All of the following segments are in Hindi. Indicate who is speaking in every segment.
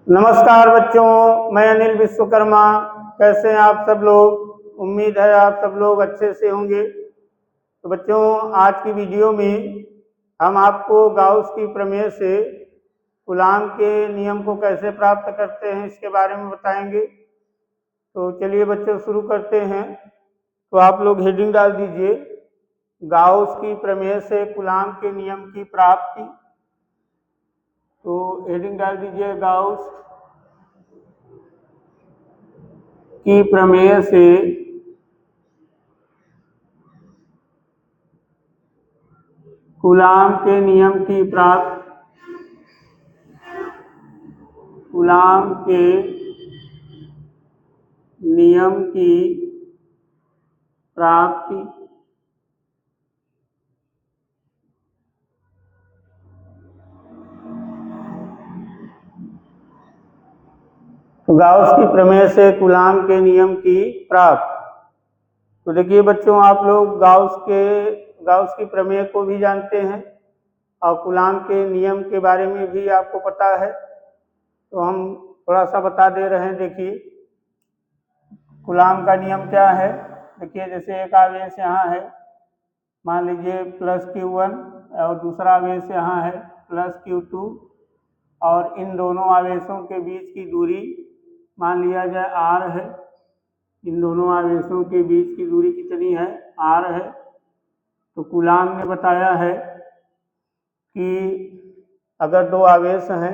Speaker 1: नमस्कार बच्चों, मैं अनिल विश्वकर्मा। कैसे हैं आप सब लोग? उम्मीद है आप सब लोग अच्छे से होंगे। तो बच्चों, आज की वीडियो में हम आपको गाउस की प्रमेय से कूलाम के नियम को कैसे प्राप्त करते हैं इसके बारे में बताएंगे। तो चलिए बच्चों शुरू करते हैं। तो आप लोग हेडिंग डाल दीजिए, गाउस की प्रमेय से कूलाम के नियम की प्राप्ति। तो हेडिंग डाल दीजिए, गाउस की प्रमेय से कूलाम के नियम की प्राप्ति। कूलाम के नियम की प्राप्ति तो गाउस की प्रमेय से कूलाम के नियम की प्राप्ति। तो देखिए बच्चों, आप लोग गाउस की प्रमेय को भी जानते हैं और कूलाम के नियम के बारे में भी आपको पता है। तो हम थोड़ा सा बता दे रहे हैं। देखिए कूलाम का नियम क्या है। देखिए जैसे एक आवेश यहाँ है, मान लीजिए +Q1, और दूसरा आवेश यहाँ है +Q2, और इन दोनों आवेशों के बीच की दूरी मान लिया जाए r है। इन दोनों आवेशों के बीच की दूरी कितनी है? r है। तो कूलाम ने बताया है कि अगर दो आवेश हैं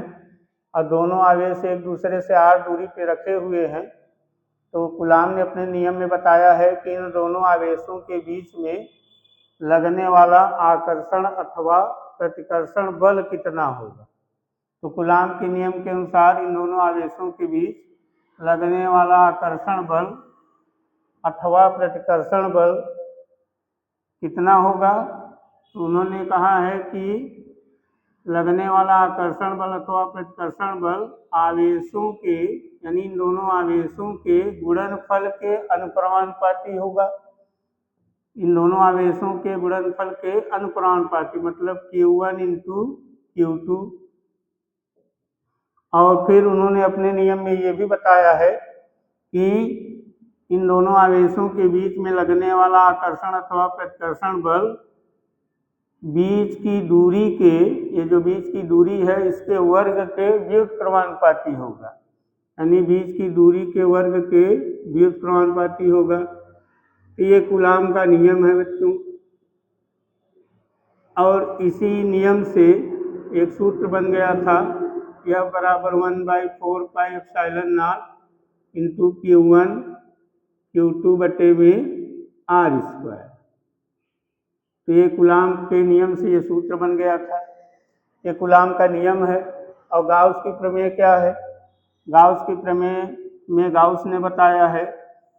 Speaker 1: और दोनों आवेश एक दूसरे से r दूरी पे रखे हुए हैं, तो कूलाम ने अपने नियम में बताया है कि इन दोनों आवेशों के बीच में लगने वाला आकर्षण अथवा प्रतिकर्षण बल कितना होगा। तो कूलाम के नियम के अनुसार इन दोनों आवेशों के बीच लगने वाला आकर्षण बल अथवा प्रतिकर्षण बल कितना होगा। तो उन्होंने कहा है कि लगने वाला आकर्षण बल अथवा प्रतिकर्षण बल आवेशों के, यानी इन दोनों आवेशों के गुणनफल के अनुक्रमानुपाती होगा। इन दोनों आवेशों के गुणनफल के अनुक्रमानुपाती, मतलब Q1 × Q2। और फिर उन्होंने अपने नियम में ये भी बताया है कि इन दोनों आवेशों के बीच में लगने वाला आकर्षण अथवा प्रतिकर्षण बल बीच की दूरी के, ये जो बीच की दूरी है इसके वर्ग के व्युत्क्रमानुपाती होगा, यानी बीच की दूरी के वर्ग के व्युत्क्रमानुपाती होगा। तो ये कूलाम का नियम है बच्चों। और इसी नियम से एक सूत्र बन गया था, यह बराबर 1/4πε0 × Q1 Q2 बटे में r²। तो ये कूलाम के नियम से ये सूत्र बन गया था। ये कूलाम का नियम है। और गाउस की प्रमेय क्या है? गाउस की प्रमेय में गाउस ने बताया है,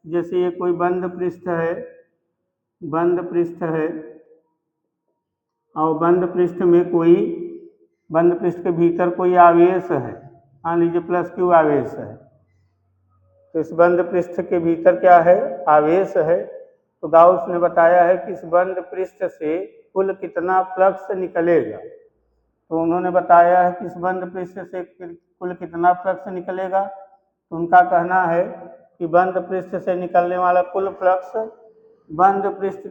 Speaker 1: जैसे ये कोई बंद पृष्ठ है, बंद पृष्ठ है, और बंद पृष्ठ में कोई, बंद पृष्ठ के भीतर कोई आवेश है, मान लीजिए +Q आवेश है। तो इस बंद पृष्ठ के भीतर क्या है? आवेश है। तो गाउस ने बताया है कि इस बंद पृष्ठ से कुल कितना फ्लक्स निकलेगा। तो उन्होंने बताया है कि इस बंद पृष्ठ से कुल कितना फ्लक्स निकलेगा। तो उनका कहना है कि बंद पृष्ठ से निकलने वाला कुल फ्लक्स बंद पृष्ठ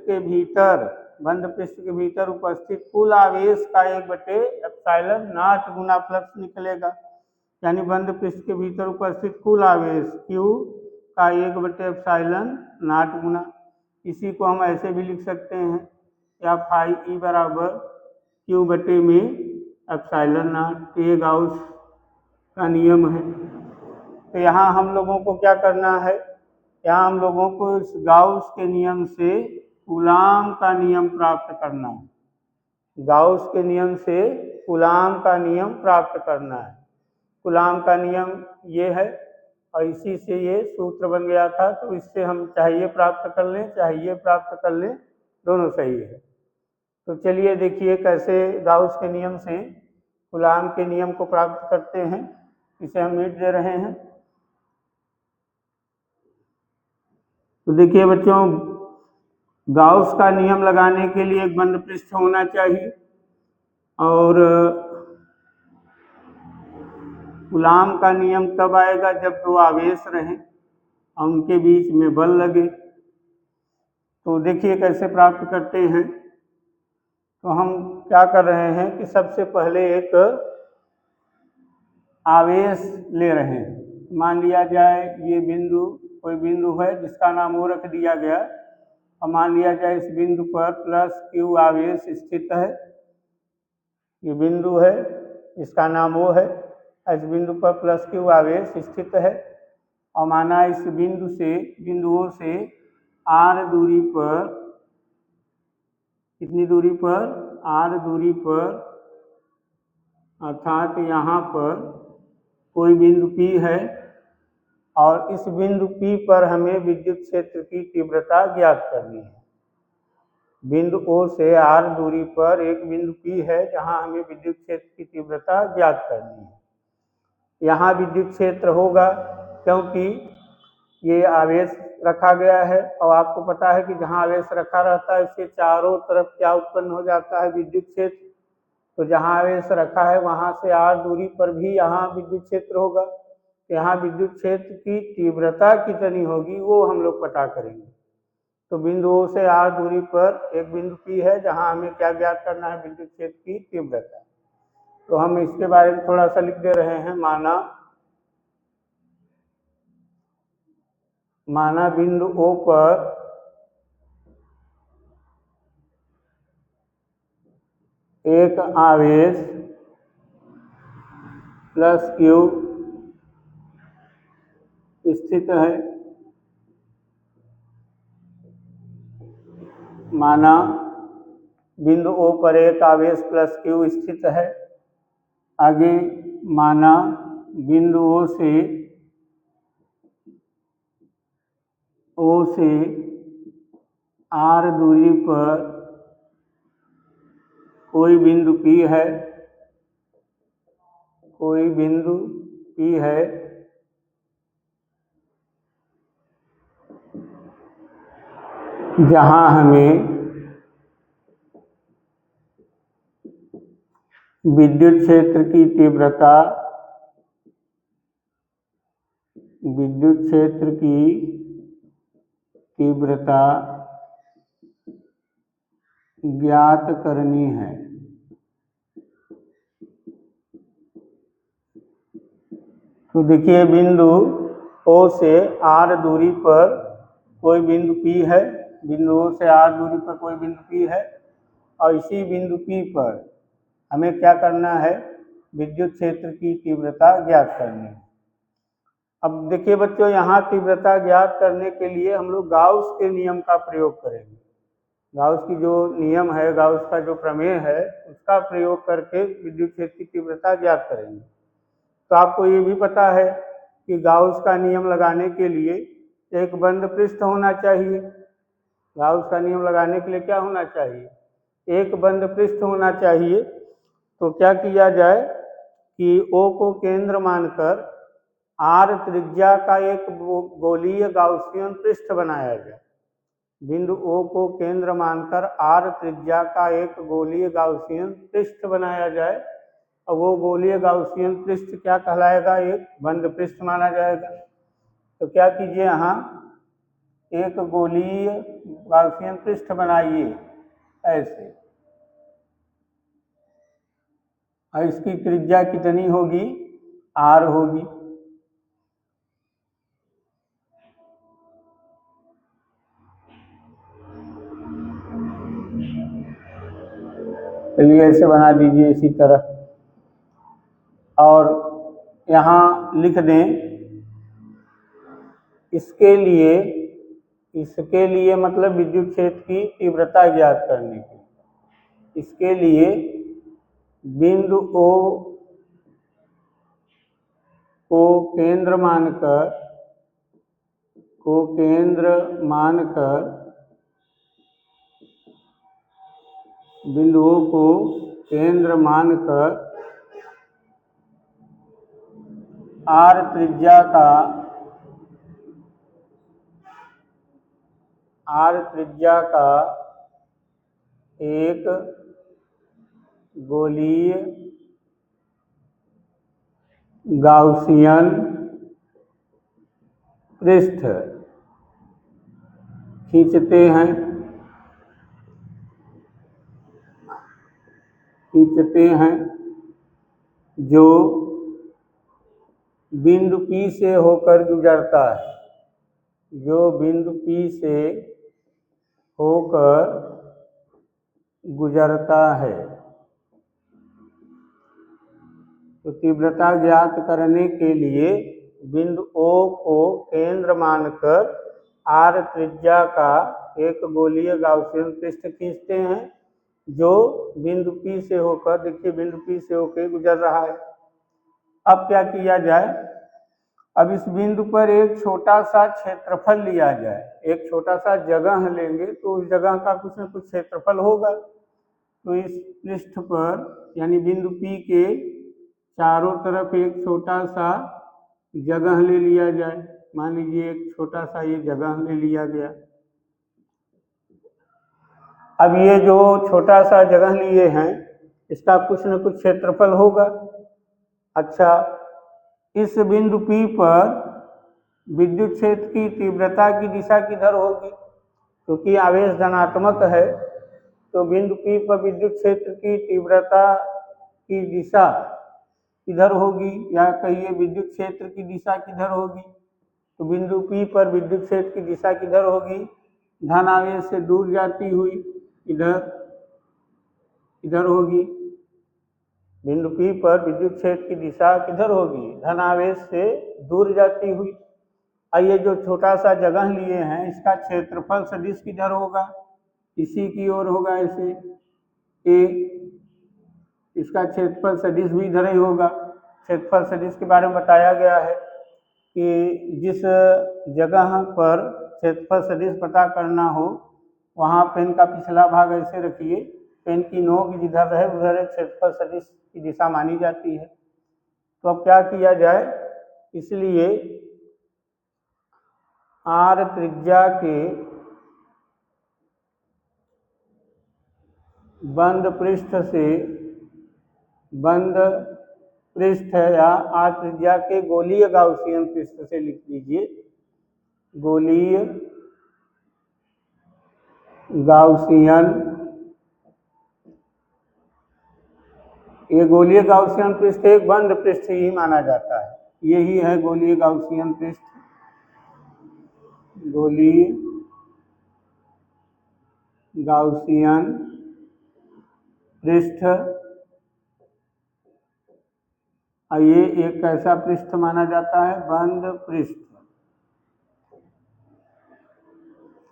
Speaker 1: के भीतर उपस्थित कुल आवेश का 1/ε0 गुना फ्लक्स निकलेगा। यानी बंद पृष्ठ के भीतर उपस्थित कुल आवेश Q का 1/ε0 गुना। इसी को हम ऐसे भी लिख सकते हैं, या φE बराबर Q बटे में ε0। ये गाउस का नियम है। तो यहाँ हम लोगों को क्या करना है? यहाँ हम लोगों को इस गाउस के नियम से कूलाम का नियम प्राप्त करना है। गाउस के नियम से कूलाम का नियम प्राप्त करना है। कूलाम का नियम ये है, और इसी से ये सूत्र बन गया था। तो इससे हम चाहे ये प्राप्त कर लें चाहे ये प्राप्त कर लें, दोनों सही है। तो चलिए देखिए कैसे गाउस के नियम से कूलाम के नियम को प्राप्त करते हैं। इसे हम मीट दे रहे हैं। तो देखिए बच्चों, गाउस का नियम लगाने के लिए एक बंद पृष्ठ होना चाहिए, और कूलाम का नियम तब आएगा जब दो आवेश रहें और उनके बीच में बल लगे। तो देखिए कैसे प्राप्त करते हैं। तो हम क्या कर रहे हैं कि सबसे पहले एक आवेश ले रहे हैं। मान लिया जाए ये बिंदु कोई बिंदु है जिसका नाम O रख दिया गया, और मान लिया जाए इस बिंदु पर +Q आवेश स्थित है। ये बिंदु है इसका नाम O है, इस बिंदु पर +Q आवेश स्थित है, और माना इस बिंदु से बिंदुओं से R दूरी पर, कितनी दूरी पर, R दूरी पर, अर्थात यहाँ पर कोई बिंदु P है, और इस बिंदु P पर हमें विद्युत क्षेत्र की तीव्रता ज्ञात करनी है। बिंदु O से R दूरी पर एक बिंदु P है जहाँ हमें विद्युत क्षेत्र की तीव्रता ज्ञात करनी है। यहाँ विद्युत क्षेत्र होगा क्योंकि ये आवेश रखा गया है, और आपको पता है कि जहाँ आवेश रखा रहता है उसके चारों तरफ क्या उत्पन्न हो जाता है, विद्युत क्षेत्र। तो जहाँ आवेश रखा है वहाँ से R दूरी पर भी यहाँ विद्युत क्षेत्र होगा। यहाँ विद्युत क्षेत्र की तीव्रता कितनी होगी वो हम लोग पता करेंगे। तो बिंदु O से R दूरी पर एक बिंदु P है जहाँ हमें क्या ज्ञात करना है, विद्युत क्षेत्र की तीव्रता। तो हम इसके बारे में थोड़ा सा लिख दे रहे हैं। माना बिंदु O पर एक आवेश +Q स्थित है। माना बिंदु O पर एक आवेश +Q स्थित है। आगे माना बिंदु O से R दूरी पर कोई बिंदु P है, कोई बिंदु P है, जहाँ हमें विद्युत क्षेत्र की तीव्रता ज्ञात करनी है। तो देखिए बिंदु O से R दूरी पर कोई बिंदु P है, बिंदु O से R दूरी पर कोई बिंदु P है, और इसी बिंदु P पर हमें क्या करना है, विद्युत क्षेत्र की तीव्रता ज्ञात करनी है। अब देखिए बच्चों, यहाँ तीव्रता ज्ञात करने के लिए हम लोग गाउस के नियम का प्रयोग करेंगे। गाउस की जो नियम है, गाउस का जो प्रमेय है, उसका प्रयोग करके विद्युत क्षेत्र की तीव्रता ज्ञात करेंगे। तो आपको ये भी पता है कि गाउस का नियम लगाने के लिए एक बंद पृष्ठ होना चाहिए। गाउस का नियम लगाने के लिए क्या होना चाहिए, एक बंद पृष्ठ होना चाहिए। तो क्या किया जाए कि O को केंद्र मानकर R त्रिज्या का एक गोलीय गाउसियन पृष्ठ बनाया जाए। बिंदु O को केंद्र मानकर R त्रिज्या का एक गोलीय गाउसियन पृष्ठ बनाया जाए, और वो गोलीय गाउसियन पृष्ठ क्या कहलाएगा, एक बंद पृष्ठ माना जाएगा। तो क्या कीजिए, यहाँ एक गोलीय गाउसियन पृष्ठ बनाइए ऐसे, और इसकी त्रिज्या कितनी होगी, R होगी। चलिए ऐसे बना दीजिए इसी तरह, और यहाँ लिख दें इसके लिए मतलब विद्युत क्षेत्र की तीव्रता ज्ञात करने के, इसके लिए बिंदु O को केंद्र मानकर बिंदुओं को केंद्र मानकर R त्रिज्या का एक गोलीय गाउसियन पृष्ठ खींचते हैं जो बिंदु P से होकर गुजरता है, जो बिंदु P से होकर गुजरता है। तो तीव्रता ज्ञात करने के लिए बिंदु O को केंद्र मानकर r त्रिज्या का एक गोलीय गाउसियन पृष्ठ खींचते हैं जो बिंदु P से होकर, देखिए बिंदु P से होकर गुजर रहा है। अब क्या किया जाए, अब इस बिंदु पर एक छोटा सा क्षेत्रफल लिया जाए, एक छोटा सा जगह लेंगे तो उस जगह का कुछ न कुछ क्षेत्रफल होगा। तो इस पृष्ठ पर यानी बिंदु P के चारों तरफ एक छोटा सा जगह ले लिया जाए। मान लीजिए एक छोटा सा ये जगह ले लिया गया। अब ये जो छोटा सा जगह लिए हैं इसका कुछ न कुछ क्षेत्रफल होगा। अच्छा, इस बिंदु P पर विद्युत क्षेत्र की तीव्रता की दिशा किधर होगी, क्योंकि आवेश धनात्मक है तो बिंदु P पर विद्युत क्षेत्र की तीव्रता की दिशा किधर होगी, या कहिए विद्युत क्षेत्र की दिशा किधर होगी। तो बिंदु P पर विद्युत क्षेत्र की दिशा किधर होगी, धन आवेश से दूर जाती हुई इधर होगी। बिंदु P पर विद्युत क्षेत्र की दिशा किधर होगी, धन आवेश से दूर जाती हुई। और ये जो छोटा सा जगह लिए हैं इसका क्षेत्रफल सदिश किधर होगा, इसी की ओर होगा ऐसे ए, इसका क्षेत्रफल सदिश भी इधर ही होगा। क्षेत्रफल सदिश के बारे में बताया गया है कि जिस जगह पर क्षेत्रफल सदिश पता करना हो वहाँ पेन का पिछला भाग ऐसे रखिए, पेन की नोक जिधर रहे उधर क्षेत्रफल सदिश की दिशा मानी जाती है। तो अब क्या किया जाए, इसलिए r त्रिज्या के बंद पृष्ठ या r त्रिज्या के गोलीय गाउसियन पृष्ठ से लिख लीजिए, गोलीय गाउसियन, ये गोलीय गाउसियन पृष्ठ एक बंद पृष्ठ ही माना जाता है। यही है गोलीय गाउसियन पृष्ठ, गोलीय गाउसियन पृष्ठ। ये एक कैसा पृष्ठ माना जाता है, बंद पृष्ठ।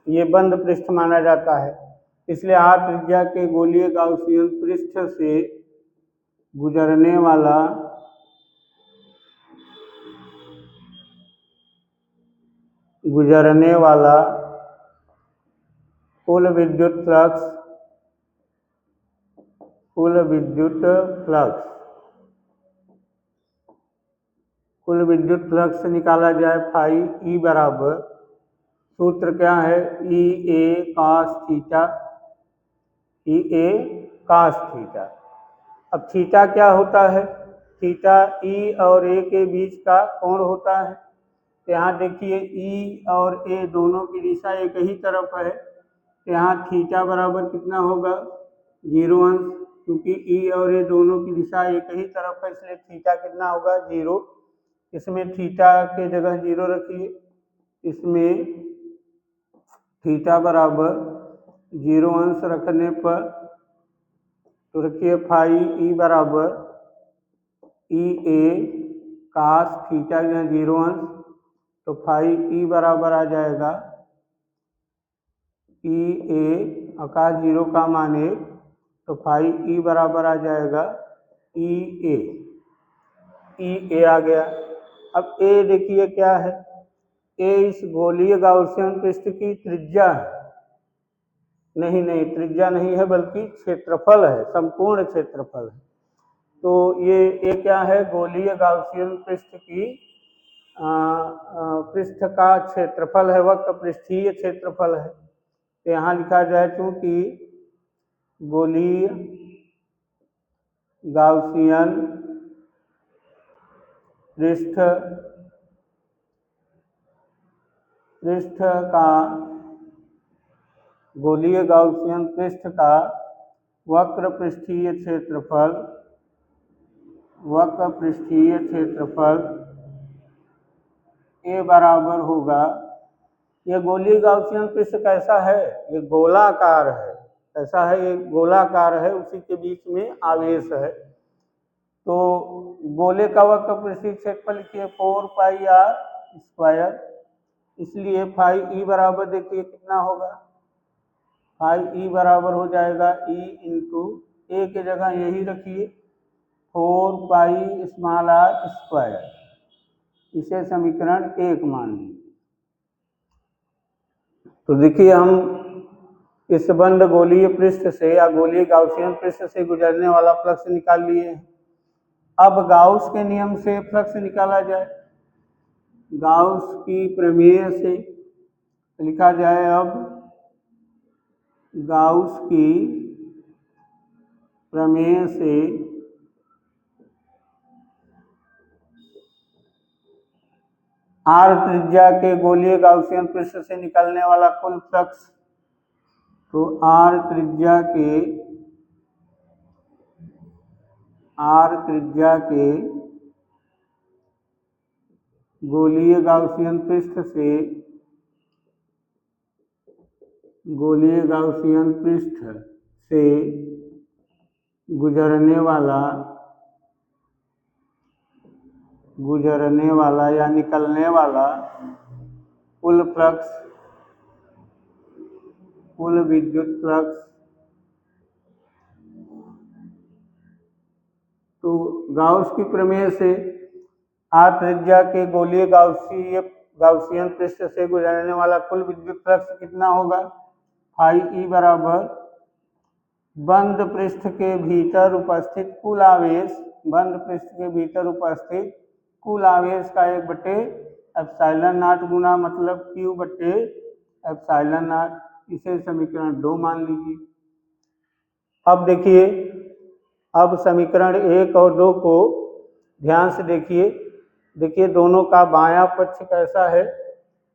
Speaker 1: ये बंद पृष्ठ माना जाता है, इसलिए r त्रिज्या के गोलीय गाउसियन पृष्ठ से गुजरने वाला कुल विद्युत फ्लक्स निकाला जाए फाई ई बराबर, सूत्र क्या है, ई ए cos थीटा। अब थीटा क्या होता है, थीटा ई और ए के बीच का कोण होता है। तो यहाँ देखिए ई और ए दोनों की दिशा एक ही तरफ है, तो यहाँ थीटा बराबर कितना होगा, 0 अंश, क्योंकि ई और ए दोनों की दिशा एक ही तरफ है इसलिए थीटा कितना होगा, 0। इसमें थीटा के जगह 0 रखिए, इसमें थीटा बराबर 0 अंश रखने पर तो रखिए फाई ई बराबर ई ए कास थीटा या 0 अंश, तो फाई ई बराबर आ जाएगा ई ए आकाश 0 का मान 1, तो फाई ई बराबर आ जाएगा ई ए आ गया। अब ए देखिए क्या है, ए इस गोलीय गाउसियन पृष्ठ की त्रिज्या है, नहीं त्रिज्या नहीं है बल्कि क्षेत्रफल है, संपूर्ण क्षेत्रफल है। तो ये क्या है, गोलीय गाउसियन पृष्ठ की पृष्ठ का क्षेत्रफल है, वक्र पृष्ठीय क्षेत्रफल है। तो यहाँ लिखा जाए क्योंकि गोलीय गाउसियन पृष्ठ का गोलीय गाउसियन पृष्ठ का वक्र पृष्ठीय क्षेत्रफल ए बराबर होगा। ये गोलीय गाउसियन पृष्ठ कैसा है? ये गोलाकार है। कैसा है? ये गोलाकार है, उसी के बीच में आवेश है। तो गोले का वक्र पृष्ठीय क्षेत्रफल लिखिए 4πr²। इसलिए फाई ई बराबर देखिए कितना होगा? फाई ई बराबर हो जाएगा ई इंटू ए के जगह यही रखिए 4πr²। इसे समीकरण 1 मान लीजिए। तो देखिए हम इस बंद गोलीय पृष्ठ से या गोलीय गाउसियन पृष्ठ से गुजरने वाला फ्लक्स निकाल लिए हैं। अब गाउस के नियम से फ्लक्स निकाला जाए। गाउस की प्रमेय से लिखा जाए। अब गाउस की प्रमेय से आर त्रिज्या के गोलीय गाउसियन पृष्ठ से निकलने वाला कुल फ्लक्स, तो आर त्रिज्या के गोलीय गाउसियन पृष्ठ से गुजरने वाला या निकलने वाला कुल फ्लक्स, कुल विद्युत फ्लक्स, तो गाउस की प्रमेय से आर त्रिज्या के गोलीय गाउसियन पृष्ठ से गुजरने वाला कुल विद्युत फ्लक्स कितना होगा? फाई ई बराबर बंद पृष्ठ के भीतर उपस्थित कुल आवेश, बंद पृष्ठ के भीतर उपस्थित कुल आवेश का 1/ε0 गुना मतलब Q/ε0। इसे समीकरण 2 मान लीजिए। अब देखिए, अब समीकरण 1 और 2 को ध्यान से देखिए दोनों का बायां पक्ष कैसा है?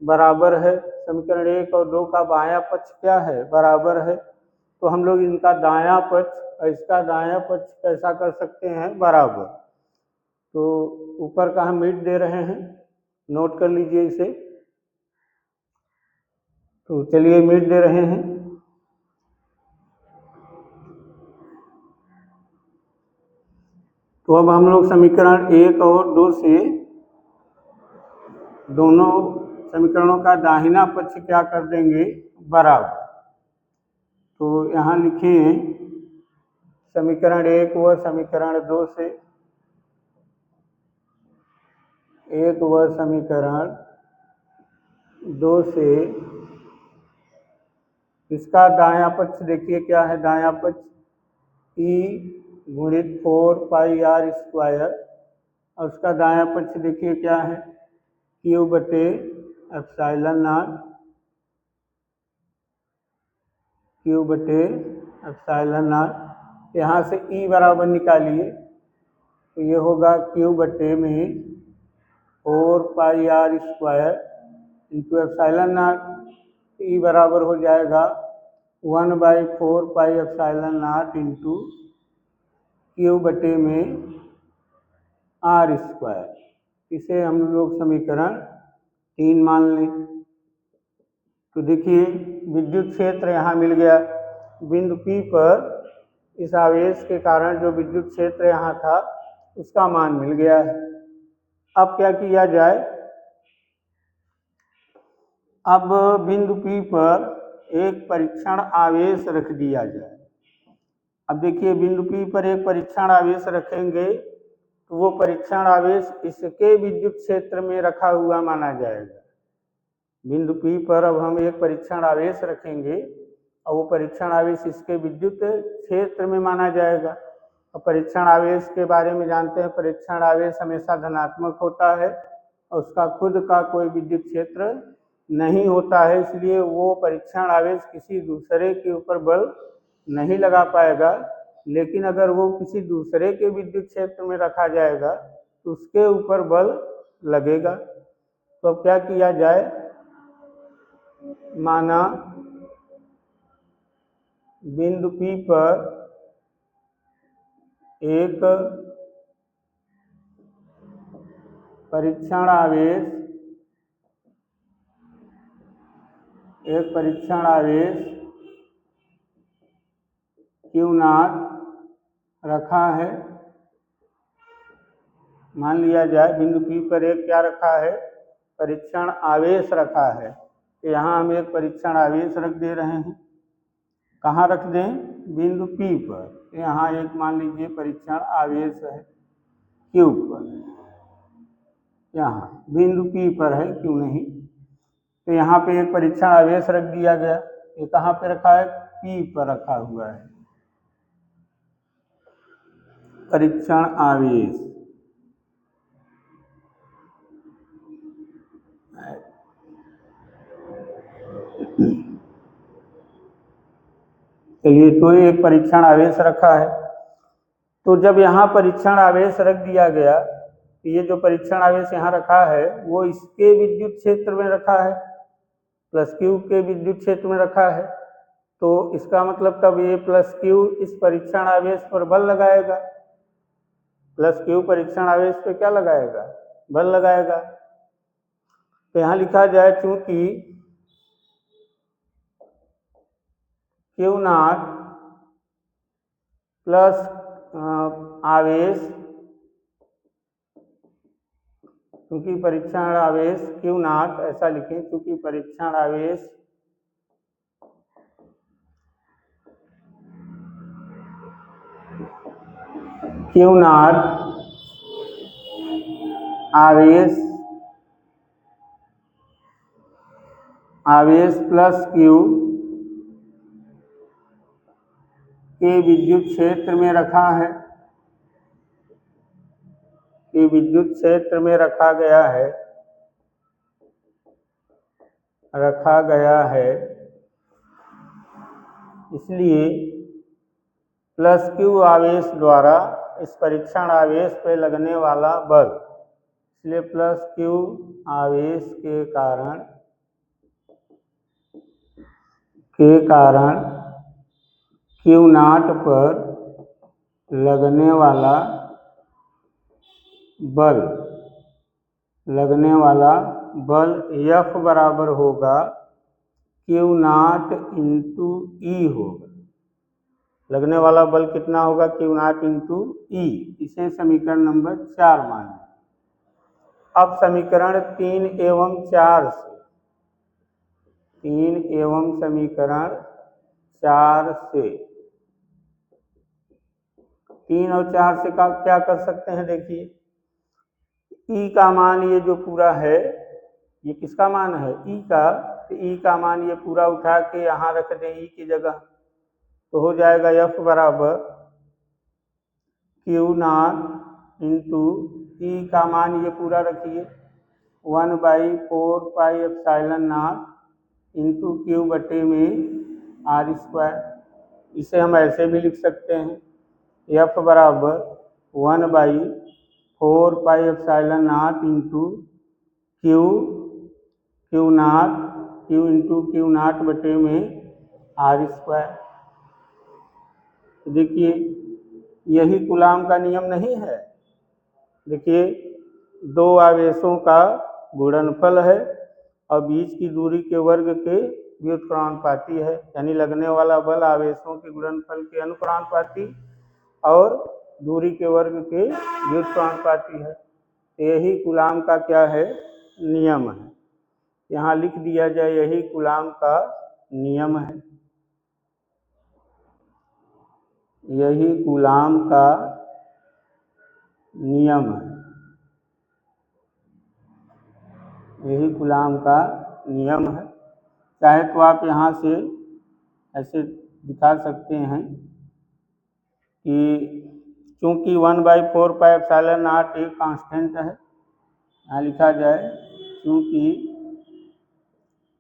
Speaker 1: बराबर है। समीकरण 1 और 2 का बायां पक्ष क्या है? बराबर है। तो हम लोग इनका दायां पक्ष और इसका दायां पक्ष कैसा कर सकते हैं? बराबर। तो ऊपर का हम मिट दे रहे हैं, नोट कर लीजिए इसे। तो चलिए मिट दे रहे हैं। तो अब हम लोग समीकरण 1 और 2 से दोनों समीकरणों का दाहिना पक्ष क्या कर देंगे? बराबर। तो यहाँ लिखें समीकरण 1 व समीकरण 2 से, 1 व समीकरण 2 से इसका दायां पक्ष देखिए क्या है? दायां पक्ष E गुणित 4πr²। और उसका दायां पक्ष देखिए क्या है? Q/ε0। यहाँ से E बराबर निकालिए, तो ये होगा Q/4πr² इंटू ε0। E बराबर हो जाएगा 1/4πε0 इंटू Q/r²। इसे हम लोग समीकरण 3 मान लें। तो देखिए विद्युत क्षेत्र यहाँ मिल गया। बिंदु P पर इस आवेश के कारण जो विद्युत क्षेत्र यहाँ था उसका मान मिल गया है। अब क्या किया जाए? अब बिंदु P पर एक परीक्षण आवेश रख दिया जाए। अब देखिए बिंदु P पर एक परीक्षण आवेश रखेंगे तो वो परीक्षण आवेश इसके विद्युत क्षेत्र में रखा हुआ माना जाएगा। बिंदु P पर अब हम एक परीक्षण आवेश रखेंगे और वो परीक्षण आवेश इसके विद्युत क्षेत्र में माना जाएगा। और परीक्षण आवेश के बारे में जानते हैं, परीक्षण आवेश हमेशा धनात्मक होता है और उसका खुद का कोई विद्युत क्षेत्र नहीं होता है, इसलिए वो परीक्षण आवेश किसी दूसरे के ऊपर बल नहीं लगा पाएगा। लेकिन अगर वो किसी दूसरे के विद्युत क्षेत्र में रखा जाएगा तो उसके ऊपर बल लगेगा। तो अब क्या किया जाए, माना बिंदु P पर एक परीक्षण आवेश Q0 रखा है। मान लिया जाए बिंदु P पर एक क्या रखा है, परीक्षण आवेश रखा है। तो यहाँ हम एक परीक्षण आवेश रख दे रहे हैं। कहाँ रख दें, बिंदु P पर। यहाँ एक मान लीजिए परीक्षण आवेश है Q पर, यहाँ बिंदु P पर है, क्यों नहीं। तो यहाँ पे एक परीक्षण आवेश रख दिया गया। ये कहाँ पे रखा है, P पर रखा हुआ है परीक्षण आवेश। चलिए, तो एक परीक्षण आवेश रखा है। तो जब यहाँ परीक्षण आवेश रख दिया गया, तो ये जो परीक्षण आवेश यहाँ रखा है वो इसके विद्युत क्षेत्र में रखा है, प्लस Q के विद्युत क्षेत्र में रखा है। तो इसका मतलब तब ये प्लस Q इस परीक्षण आवेश पर बल लगाएगा, प्लस Q परीक्षण आवेश पे क्या लगाएगा, बल लगाएगा। तो यहाँ लिखा जाए, चूंकि Q0 प्लस आवेश, क्योंकि परीक्षण आवेश Q0, ऐसा लिखें, क्योंकि परीक्षण आवेश Q0 आवेश प्लस Q के विद्युत क्षेत्र में रखा है, कि विद्युत क्षेत्र में रखा गया है। इसलिए प्लस Q आवेश द्वारा इस परीक्षण आवेश पे लगने वाला बल, इसलिए प्लस Q आवेश के कारण Q0 पर लगने वाला बल F बराबर होगा Q0 इंटू E होगा। लगने वाला बल कितना होगा, Q0 इंटू E। इसे समीकरण नंबर 4 मान लें। अब समीकरण 3 एवं 4 से, 3 एवं समीकरण 4 से, 3 और 4 से क्या कर सकते हैं, देखिए E का मान ये जो पूरा है, ये किसका मान है, E का। तो E का मान ये पूरा उठा के यहाँ रख दें E की जगह, तो हो जाएगा F बराबर Q0 इंटू E का मान ये पूरा रखिए 1/4 pi epsilon not into Q बटे में R²। इसे हम ऐसे भी लिख सकते हैं, F बराबर 1/4 pi epsilon not into Q into Q0 बटे में R²। देखिए, यही कूलाम का नियम नहीं है। देखिए, दो आवेशों का गुणनफल है और बीच की दूरी के वर्ग के व्युत्क्रमानुपाती है, यानी लगने वाला बल आवेशों के गुणनफल के अनुक्रमानुपाती और दूरी के वर्ग के व्युत्क्रमानुपाती है। यही कूलाम का क्या है, नियम है। यहाँ लिख दिया जाए, यही कूलाम का नियम है, यही कूलाम का नियम है, यही कूलाम का नियम है। चाहे तो आप यहाँ से ऐसे दिखा सकते हैं कि चूंकि 1/4 पाई एप्सिलॉन नॉट एक कांस्टेंट है, यहाँ लिखा जाए चूंकि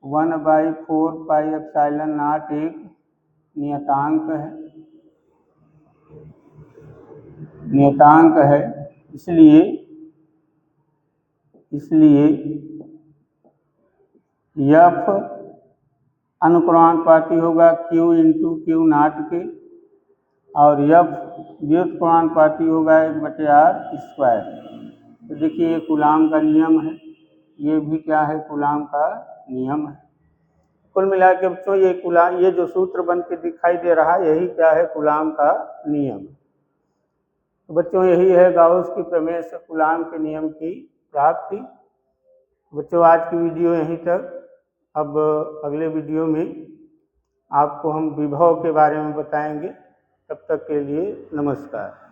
Speaker 1: 1/4 पाई एप्सिलॉन नॉट एक नियतांक है, इसलिए इसलिए एफ अनुक्रमानुपाती होगा Q इंटू Q नॉट के, और एफ व्युत्क्रमानुपाती होगा 1/r²। तो देखिए ये कूलाम का नियम है, ये भी क्या है, कूलाम का नियम है। कुल मिला के बच्चों ये जो सूत्र बन के दिखाई दे रहा है, यही क्या है, कूलाम का नियम। तो बच्चों यही है गाउस की प्रमेय से कूलाम के नियम की प्राप्ति। बच्चों आज की वीडियो यहीं तक। अब अगले वीडियो में आपको हम विभव के बारे में बताएंगे। तब तक के लिए नमस्कार।